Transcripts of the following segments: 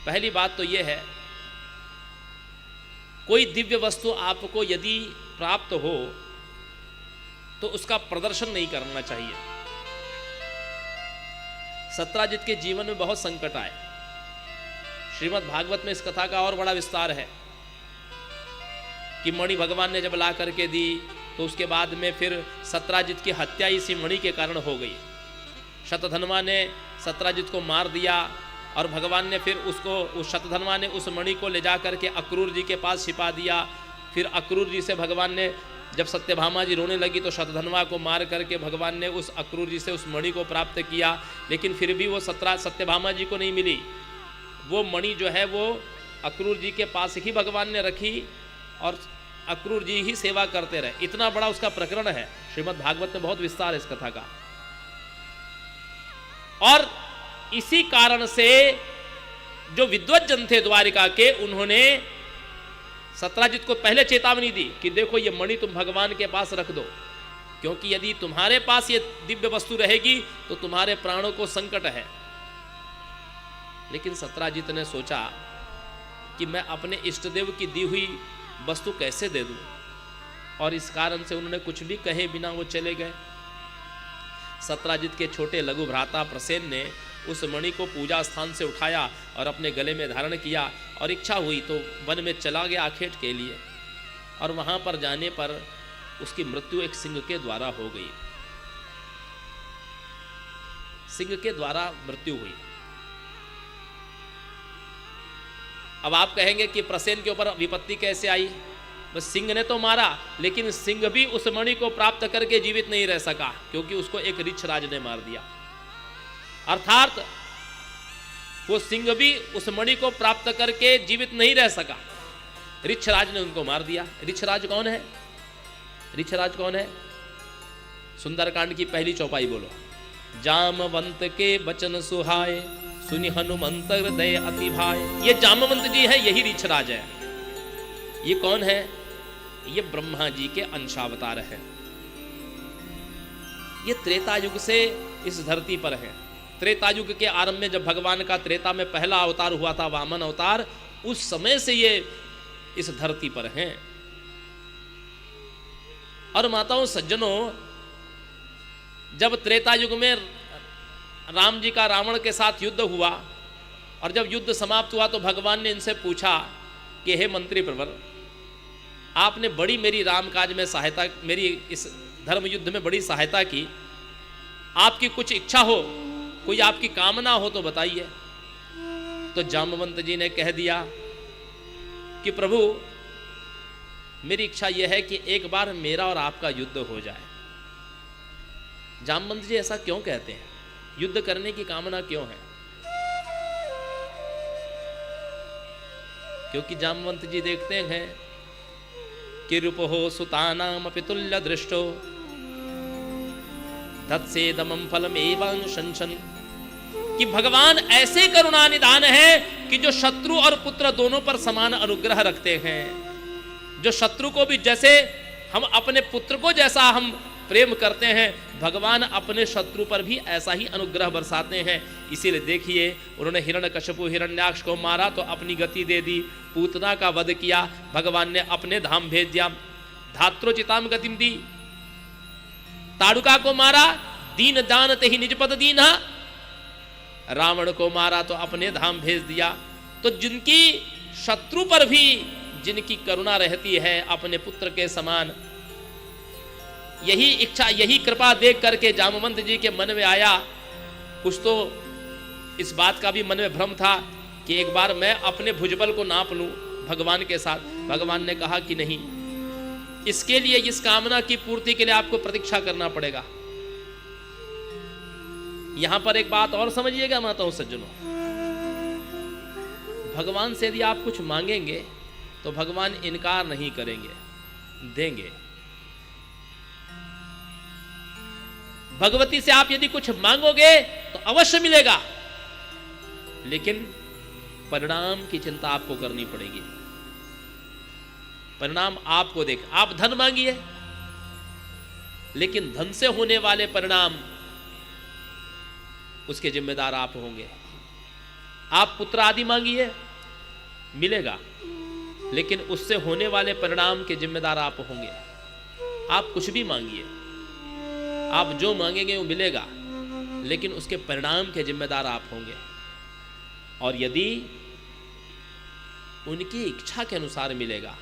पहली बात तो यह है, कोई दिव्य वस्तु आपको यदि प्राप्त हो तो उसका प्रदर्शन नहीं करना चाहिए। सत्राजित के जीवन में बहुत संकट आए। श्रीमद् भागवत में इस कथा का और बड़ा विस्तार है कि मणि भगवान ने जब ला करके दी तो उसके बाद में फिर सत्राजित की हत्या इसी मणि के कारण हो गई। शतधन्वा ने सत्राजित को मार दिया और भगवान ने फिर उसको, उस शतधन्वा ने उस मणि को ले जा करके अक्रूर जी के पास छिपा दिया। फिर अक्रूर जी से भगवान ने, जब सत्यभामा जी रोने लगी तो शतधन्वा को मार करके भगवान ने उस अक्रूर जी से उस मणि को प्राप्त किया। लेकिन फिर भी वो सत्यभामा जी को नहीं मिली। वो मणि जो है वो अक्रूर जी के पास ही भगवान ने रखी और अक्रूर जी ही सेवा करते रहे। इतना बड़ा उसका प्रकरण है। श्रीमद् भागवत में बहुत विस्तार है इस कथा का। और इसी कारण से जो विद्वज्जन थे द्वारिका के, उन्होंने सत्राजित को पहले चेतावनी दी कि देखो ये मणि तुम भगवान के पास रख दो, क्योंकि यदि तुम्हारे पास ये दिव्य वस्तु रहेगी तो तुम्हारे प्राणों को संकट है। लेकिन सत्राजित ने सोचा कि मैं अपने इष्टदेव की दी हुई वस्तु कैसे दे दूं, और इस कारण से उन्होंने कुछ भी कहे बिना वो चले गए। सत्राजित के छोटे लघु भ्राता प्रसेन ने उस मणि को पूजा स्थान से उठाया और अपने गले में धारण किया, और इच्छा हुई तो वन में चला गया आखेट के लिए। और वहां पर जाने पर उसकी मृत्यु एक सिंह के द्वारा हो गई। सिंह के द्वारा मृत्यु हुई। अब आप कहेंगे कि प्रसेन के ऊपर विपत्ति कैसे आई? बस सिंह ने तो मारा, लेकिन सिंह भी उस मणि को प्राप्त करके जीवित नहीं रह सका, क्योंकि उसको एक ऋक्षराज ने मार दिया। अर्थात वो सिंह भी उस मणि को प्राप्त करके जीवित नहीं रह सका, ऋक्षराज ने उनको मार दिया। ऋक्षराज कौन है? ऋक्षराज कौन है? सुंदरकांड की पहली चौपाई बोलो। जामवंत के बचन सुहाए, सुनि हनुमंत हृदय अति भाए। ये जामवंत जी है, यही ऋक्षराज है। ये कौन है? ये ब्रह्मा जी के अंशावतार है। ये त्रेता युग से इस धरती पर है। त्रेता युग के आरंभ में जब भगवान का त्रेता में पहला अवतार हुआ था, वामन अवतार, उस समय से ये इस धरती पर हैं। और माताओं सज्जनों, जब त्रेता युग में राम जी का रावण के साथ युद्ध हुआ और जब युद्ध समाप्त हुआ तो भगवान ने इनसे पूछा कि हे मंत्री प्रवर, आपने बड़ी मेरी राम काज में सहायता, मेरी इस धर्म युद्ध में बड़ी सहायता की, आपकी कुछ इच्छा हो, कोई आपकी कामना हो तो बताइए। तो जामवंत जी ने कह दिया कि प्रभु, मेरी इच्छा यह है कि एक बार मेरा और आपका युद्ध हो जाए। जामवंत जी ऐसा क्यों कहते हैं? युद्ध करने की कामना क्यों है? क्योंकि जामवंत जी देखते हैं कि रूपहो सुतानाम पितुल्य दृष्टो तत्सेदमं फलम एवं शंशन, कि भगवान ऐसे करुणा निधान है कि जो शत्रु और पुत्र दोनों पर समान अनुग्रह रखते हैं। जो शत्रु को भी जैसे हम अपने पुत्र को जैसा हम प्रेम करते हैं, भगवान अपने शत्रु पर भी ऐसा ही अनुग्रह बरसाते हैं। इसीलिए देखिए, उन्होंने हिरण्यकश्यपु हिरण्याक्ष को मारा तो अपनी गति दे दी, पूतना का वध किया, भगवान ने अपने धाम भेज दिया, धात्रोचिताम गतिम दी। ताड़ुका को मारा, दीन जानते ही निज पद दीना, रावण को मारा तो अपने धाम भेज दिया। तो जिनकी शत्रु पर भी जिनकी करुणा रहती है अपने पुत्र के समान, यही इच्छा, यही कृपा देख करके जामवंत जी के मन में आया। कुछ तो इस बात का भी मन में भ्रम था कि एक बार मैं अपने भुजबल को नाप लूं भगवान के साथ। भगवान ने कहा कि नहीं, इसके लिए, इस कामना की पूर्ति के लिए आपको प्रतीक्षा करना पड़ेगा। यहां पर एक बात और समझिएगा माताओं सज्जनों, भगवान से यदि आप कुछ मांगेंगे तो भगवान इनकार नहीं करेंगे, देंगे। भगवती से आप यदि कुछ मांगोगे तो अवश्य मिलेगा, लेकिन परिणाम की चिंता आपको करनी पड़ेगी। परिणाम आपको देख, आप धन मांगिए, लेकिन धन से होने वाले परिणाम उसके जिम्मेदार आप होंगे। आप पुत्र आदि मांगिए, मिलेगा, लेकिन उससे होने वाले परिणाम के जिम्मेदार आप होंगे। आप कुछ भी मांगिए, आप जो मांगेंगे वो मिलेगा, लेकिन उसके परिणाम के जिम्मेदार आप होंगे। और यदि उनकी इच्छा के अनुसार मिलेगा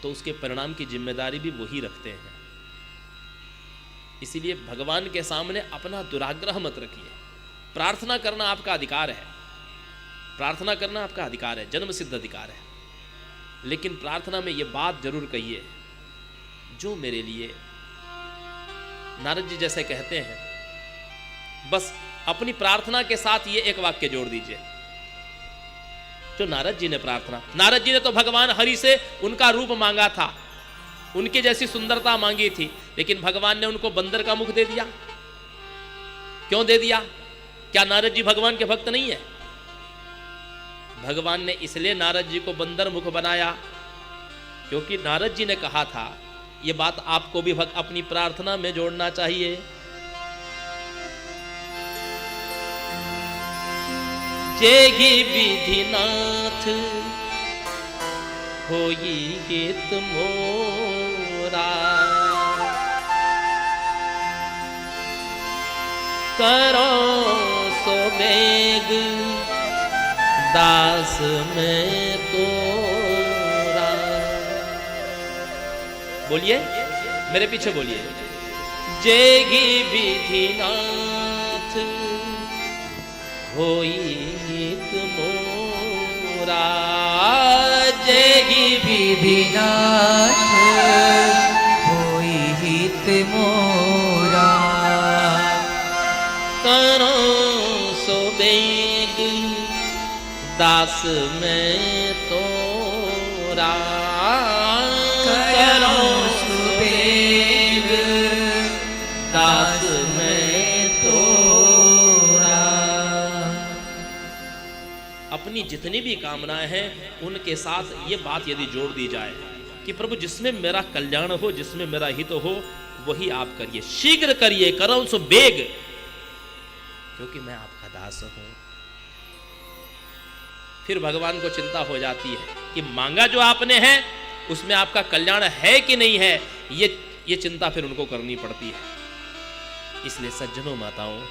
तो उसके परिणाम की जिम्मेदारी भी वही रखते हैं। इसीलिए भगवान के सामने अपना दुराग्रह मत रखिए। प्रार्थना करना आपका अधिकार है, प्रार्थना करना आपका अधिकार है, जन्म सिद्ध अधिकार है, लेकिन प्रार्थना में यह बात जरूर कहिए जो मेरे लिए, नारद जी जैसे कहते हैं, बस अपनी प्रार्थना के साथ ये एक वाक्य जोड़ दीजिए जो नारद जी ने प्रार्थना, नारद जी ने तो भगवान हरि से उनका रूप मांगा था, उनके जैसी सुंदरता मांगी थी, लेकिन भगवान ने उनको बंदर का मुख दे दिया। क्यों दे दिया? क्या नारद जी भगवान के भक्त नहीं है? भगवान ने इसलिए नारद जी को बंदर मुख बनाया क्योंकि नारद जी ने कहा था, यह बात आपको भी अपनी प्रार्थना में जोड़ना चाहिए, जेहि विधिनाथ होई हित मोरा, करो सो बेग दास में तोरा। बोलिए, मेरे पीछे बोलिए, जेहि विधिनाथ होई हित मोरा, जेहि विधिनाथ होई हित मोरा, करो सो बेग दास में तोरा, करो सो बेग दास में तोरा। अपनी जितनी भी कामनाएं हैं उनके साथ ये बात यदि जोड़ दी जाए कि प्रभु जिसमें मेरा कल्याण हो, जिसमें मेरा हित हो, वही आप करिए, शीघ्र करिए, करो सो बेग, क्योंकि मैं आपका दास हूं। फिर भगवान को चिंता हो जाती है कि मांगा जो आपने है उसमें आपका कल्याण है कि नहीं है, ये चिंता फिर उनको करनी पड़ती है। इसलिए सज्जनों माताओं,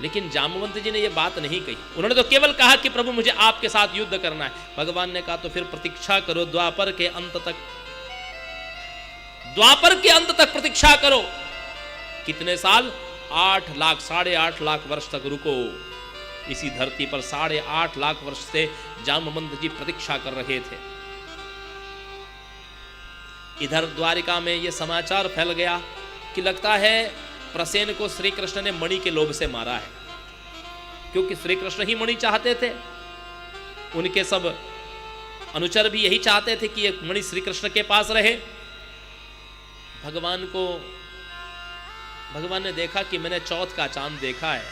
लेकिन जामवंत जी ने यह बात नहीं कही, उन्होंने तो केवल कहा कि प्रभु मुझे आपके साथ युद्ध करना है। भगवान ने कहा तो फिर प्रतीक्षा करो द्वापर के अंत तक, द्वापर के अंत तक प्रतीक्षा करो। कितने साल? 8 लाख, 8.5 लाख वर्ष तक रुको इसी धरती पर। 8.5 लाख वर्ष से जामवंत जी प्रतीक्षा कर रहे थे। इधर द्वारिका में यह समाचार फैल गया कि लगता है प्रसेन को श्री कृष्ण ने मणि के लोभ से मारा है, क्योंकि श्री कृष्ण ही मणि चाहते थे। उनके सब अनुचर भी यही चाहते थे कि यह मणि श्री कृष्ण के पास रहे। भगवान ने देखा कि मैंने चौथ का चांद देखा है।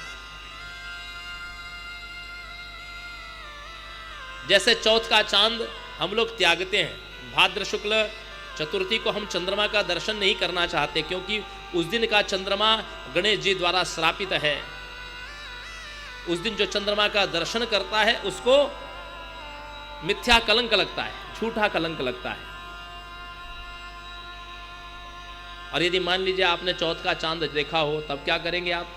जैसे चौथ का चांद हम लोग त्यागते हैं, भाद्र शुक्ल चतुर्थी को हम चंद्रमा का दर्शन नहीं करना चाहते, क्योंकि उस दिन का चंद्रमा गणेश जी द्वारा श्रापित है। उस दिन जो चंद्रमा का दर्शन करता है उसको मिथ्या कलंक लगता है, झूठा कलंक लगता है। और यदि मान लीजिए आपने चौथ का चांद देखा हो, तब क्या करेंगे आप?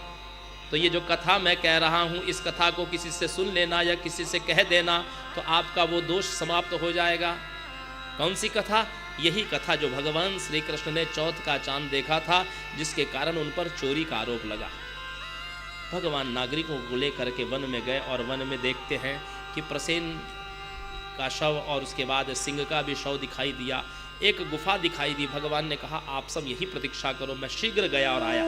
तो ये जो कथा मैं कह रहा हूं, इस कथा को किसी से सुन लेना या किसी से कह देना तो आपका वो दोष समाप्त हो जाएगा। कौन सी कथा? यही कथा जो भगवान श्री कृष्ण ने चौथ का चांद देखा था, जिसके कारण उन पर चोरी का आरोप लगा। भगवान नागरिकों को लेकर के वन में गए और वन में देखते हैं कि प्रसेन का शव और उसके बाद सिंह का भी शव दिखाई दिया। एक गुफा दिखाई दी। भगवान ने कहा आप सब यही प्रतीक्षा करो, मैं शीघ्र गया और आया।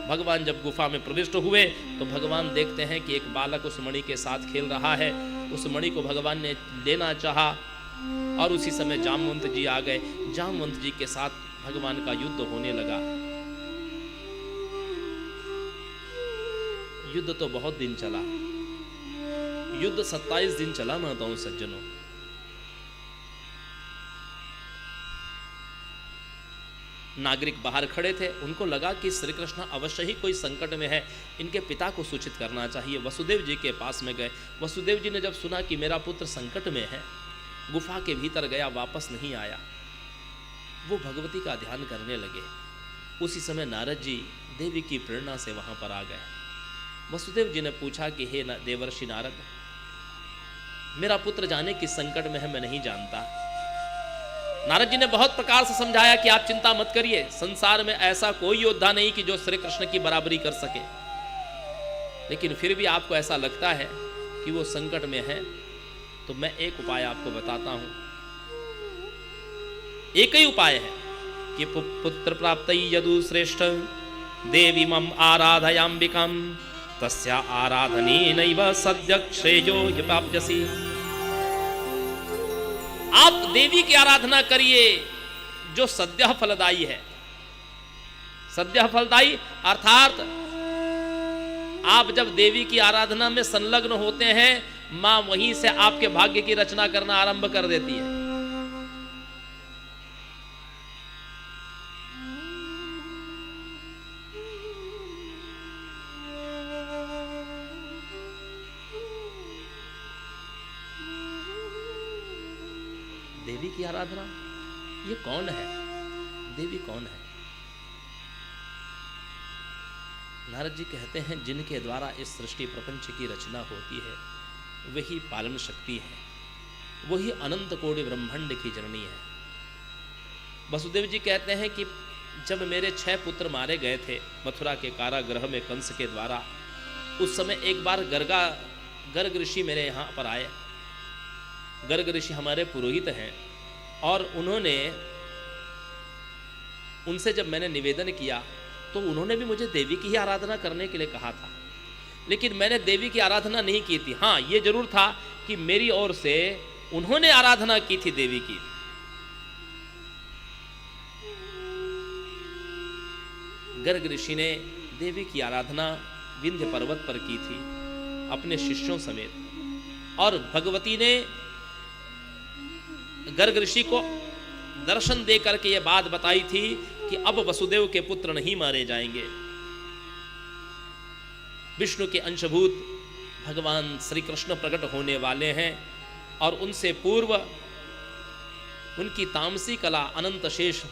भगवान जब गुफा में प्रविष्ट हुए तो भगवान देखते हैं कि एक बालक उस मणि के साथ खेल रहा है। उस मणि को भगवान ने लेना चाहा और उसी समय जामवंत जी आ गए। जामवंत जी के साथ भगवान का युद्ध होने लगा। युद्ध तो बहुत दिन चला, युद्ध 27 दिन चला माताओं सज्जनों। नागरिक बाहर खड़े थे, उनको लगा कि श्री कृष्ण अवश्य ही कोई संकट में है, इनके पिता को सूचित करना चाहिए। वसुदेव जी के पास में गए। वसुदेव जी ने जब सुना कि मेरा पुत्र संकट में है, गुफा के भीतर गया, वापस नहीं आया, वो भगवती का ध्यान करने लगे। उसी समय नारद जी देवी की प्रेरणा से वहां पर आ गए। वसुदेव जी ने पूछा कि हे देवर्षि नारद, मेरा पुत्र जाने किस संकट में है, मैं नहीं जानता। नारद जी ने बहुत प्रकार से समझाया कि आप चिंता मत करिए, संसार में ऐसा कोई योद्धा नहीं कि जो श्री कृष्ण की बराबरी कर सके, लेकिन फिर भी आपको ऐसा लगता है कि वो संकट में है, तो मैं एक उपाय आपको बताता हूं। एक ही उपाय है कि पुत्र प्राप्त यदु श्रेष्ठ देवी मम आराधयाम्बिकाम तस्या आराधनेनैव सद्य श्रेयो प्राप्यसि। आप देवी की आराधना करिए जो सद्य फलदायी है। सद्य फलदायी अर्थात आप जब देवी की आराधना में संलग्न होते हैं, मां वहीं से आपके भाग्य की रचना करना आरंभ कर देती है। देवी की आराधना, ये कौन है? देवी कौन है? नारद जी कहते हैं, जिनके द्वारा इस सृष्टि प्रपंच की रचना होती है वही पालन शक्ति है, वही अनंत कोटि ब्रह्मांड की जननी है। वसुदेव जी कहते हैं कि जब मेरे 6 पुत्र मारे गए थे मथुरा के कारागृह में कंस के द्वारा, उस समय एक बार गर्ग ऋषि मेरे यहाँ पर आए। गर्ग ऋषि हमारे पुरोहित हैं, और उनसे जब मैंने निवेदन किया तो उन्होंने भी मुझे देवी की ही आराधना करने के लिए कहा था, लेकिन मैंने देवी की आराधना नहीं की थी। हाँ, ये जरूर था कि मेरी ओर से उन्होंने आराधना की थी देवी की। गर्ग ऋषि ने देवी की आराधना विंध्य पर्वत पर की थी अपने शिष्यों समेत, और भगवती ने गर्ग ऋषि को दर्शन दे करके यह बात बताई थी कि अब वसुदेव के पुत्र नहीं मारे जाएंगे। विष्णु के अंशभूत भगवान श्री कृष्ण प्रकट होने वाले हैं, और उनसे पूर्व उनकी तामसी कला अनंत शेष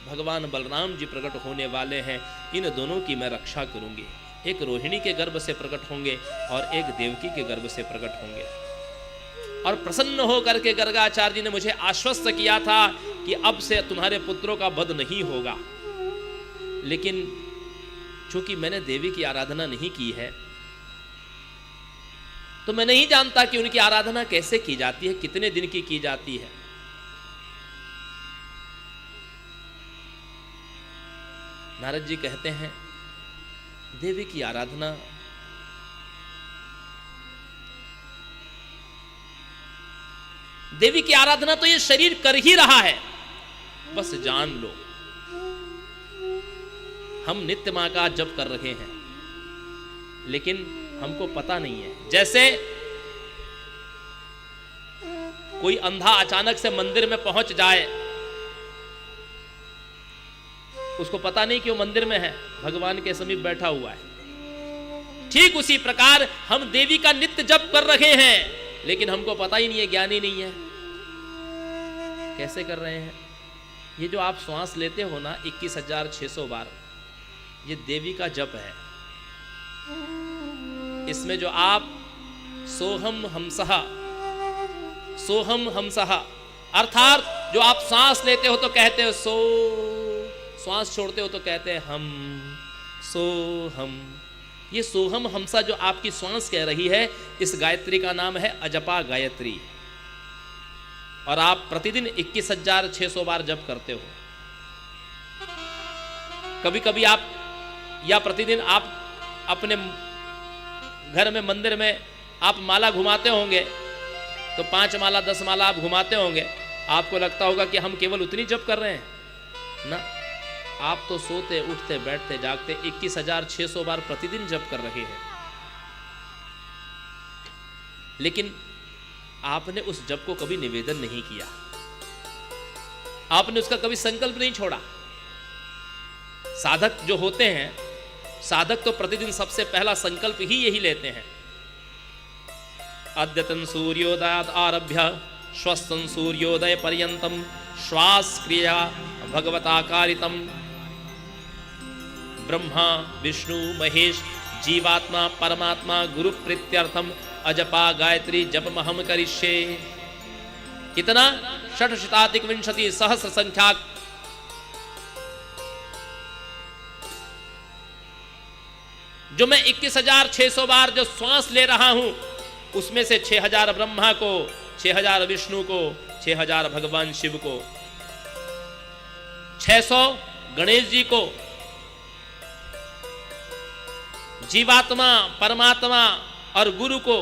भगवान बलराम जी प्रकट होने वाले हैं। इन दोनों की मैं रक्षा करूंगी। एक रोहिणी के गर्भ से प्रकट होंगे और एक देवकी के गर्भ से प्रकट होंगे। और प्रसन्न होकर के गर्गाचार्य जी ने मुझे आश्वस्त किया था कि अब से तुम्हारे पुत्रों का वध नहीं होगा। लेकिन चूंकि मैंने देवी की आराधना नहीं की है, तो मैं नहीं जानता कि उनकी आराधना कैसे की जाती है, कितने दिन की जाती है। नारद जी कहते हैं, देवी की आराधना तो ये शरीर कर ही रहा है, बस जान लो। हम नित्य मां का जप कर रहे हैं, लेकिन हमको पता नहीं है। जैसे कोई अंधा अचानक से मंदिर में पहुंच जाए, उसको पता नहीं कि वो मंदिर में है, भगवान के समीप बैठा हुआ है। ठीक उसी प्रकार हम देवी का नित्य जप कर रहे हैं, लेकिन हमको पता ही नहीं है, ज्ञान ही नहीं है। कैसे कर रहे हैं? ये जो आप श्वास लेते हो ना 21,600 बार, ये देवी का जप है। इसमें जो आप सोहम हमसहा अर्थात जो आप सांस लेते हो तो कहते हो सो, श्वास छोड़ते हो तो कहते हैं हम, सोहम। ये सोहम हमसा जो आपकी श्वास कह रही है, इस गायत्री का नाम है अजपा गायत्री, और आप प्रतिदिन 21,600 बार जप करते हो। कभी कभी आप या प्रतिदिन आप अपने घर में मंदिर में आप माला घुमाते होंगे, तो 5 माला 10 माला आप घुमाते होंगे। आपको लगता होगा कि हम केवल उतनी जप कर रहे हैं ना, आप तो सोते उठते बैठते जागते 21,600 बार प्रतिदिन जप कर रहे हैं। लेकिन आपने उस जप को कभी निवेदन नहीं किया, आपने उसका कभी संकल्प नहीं छोड़ा। साधक जो होते हैं, साधक तो प्रतिदिन सबसे पहला संकल्प ही यही लेते हैं, अद्यतन सूर्योदयात् आरभ्य श्वस्तन सूर्योदय पर्यंतम श्वास क्रिया भगवता कारितम। ब्रह्मा विष्णु महेश जीवात्मा परमात्मा गुरु प्रीत्यर्थम अजपा गायत्री जपमहम करिष्ये। कितना? 6,000,000 सहस्र संख्याक। जो मैं 21,600 बार जो श्वास ले रहा हूं, उसमें से 6,000 ब्रह्मा को, 6,000 विष्णु को, 6,000 भगवान शिव को, 600 गणेश जी को, जीवात्मा परमात्मा और गुरु को,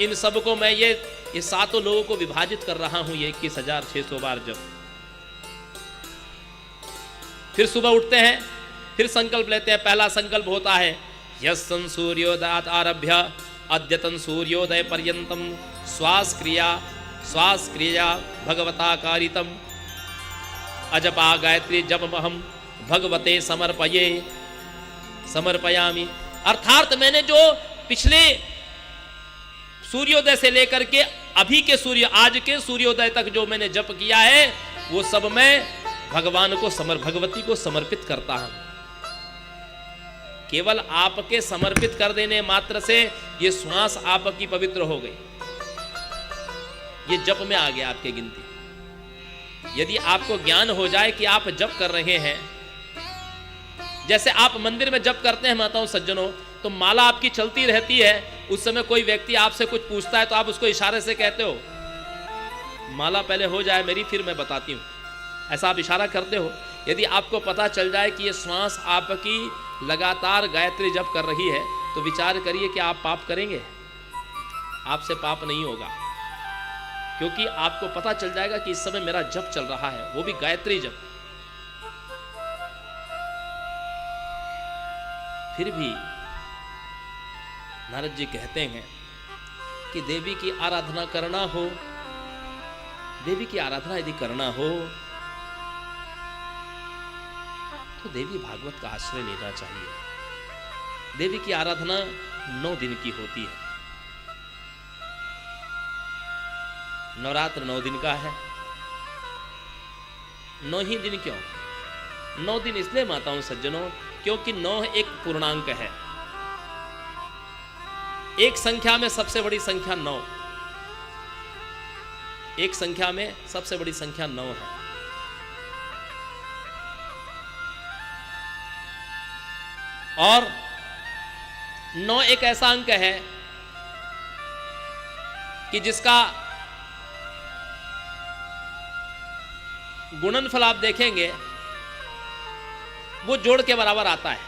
इन सब को मैं ये 7 लोगों को विभाजित कर रहा हूं, ये 21,600 बार जब। फिर सुबह उठते हैं, फिर संकल्प लेते हैं। पहला संकल्प होता है यस्सं सूर्योदयात् आरभ्य अद्यतन सूर्योदय पर्यंतम श्वास क्रिया भगवता कारितम अजपा गायत्री जपमहम भगवते समर्पयामि। अर्थात मैंने जो पिछले सूर्योदय से लेकर के अभी के आज के सूर्योदय तक जो मैंने जप किया है, वो सब मैं भगवान को भगवती को समर्पित करता हूं। केवल आपके समर्पित कर देने मात्र से ये श्वास आपकी पवित्र हो गई, ये जप में आ गया आपके गिनती। यदि आपको ज्ञान हो जाए कि आप जप कर रहे हैं, जैसे आप मंदिर में जप करते हैं माताओं सज्जनों, तो माला आपकी चलती रहती है, उस समय कोई व्यक्ति आपसे कुछ पूछता है तो आप उसको इशारे से कहते हो माला पहले हो जाए मेरी, फिर मैं बताती हूं, ऐसा आप इशारा करते हो। यदि आपको पता चल जाए कि ये श्वास आपकी लगातार गायत्री जप कर रही है, तो विचार करिए कि आप पाप करेंगे? आपसे पाप नहीं होगा, क्योंकि आपको पता चल जाएगा कि इस समय मेरा जप चल रहा है, वो भी गायत्री जप। फिर भी नारद जी कहते हैं कि देवी की आराधना करना हो, देवी की आराधना यदि करना हो तो देवी भागवत का आश्रय लेना चाहिए। देवी की आराधना 9 दिन की होती है। नवरात्र 9 दिन का है। 9 ही दिन क्यों? 9 दिन इसलिए माताओं सज्जनों, क्योंकि 9 एक पूर्णांक है। एक संख्या में सबसे बड़ी संख्या 9, एक संख्या में सबसे बड़ी संख्या 9 है। और 9 एक ऐसा अंक है कि जिसका गुणनफल आप देखेंगे वो जोड़ के बराबर आता है।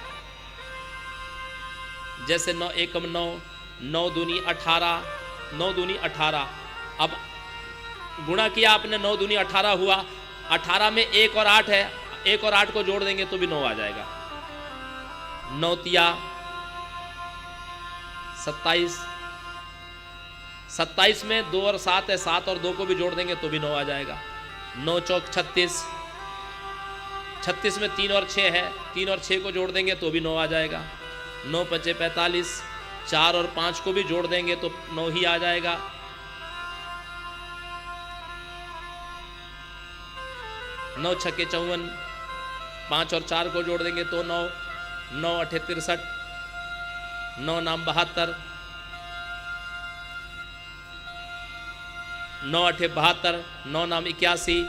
जैसे 9 एकम 9, 9 दूनी 18, 9 दूनी 18। अब गुणा किया आपने, 9 दूनी 18 हुआ। 18 में 1 और 8 है, 1 और 8 को जोड़ देंगे तो भी 9 आ जाएगा। 9 तिया 27, 27 में 2 और 7 है, 7 और 2 को भी जोड़ देंगे तो भी 9 आ जाएगा। 9 चौक 36, 36 में 3 और 6 है, 3 और 6 को जोड़ देंगे तो भी 9 आ जाएगा। 9 पचे 45, 4 और 5 को भी जोड़ देंगे तो 9 ही आ जाएगा। 9 छक्के 54, 5 और 4 को जोड़ देंगे तो 9, 9 अठे 63, 9 नाम 72, 9 अठे 72, 9 नाम 81,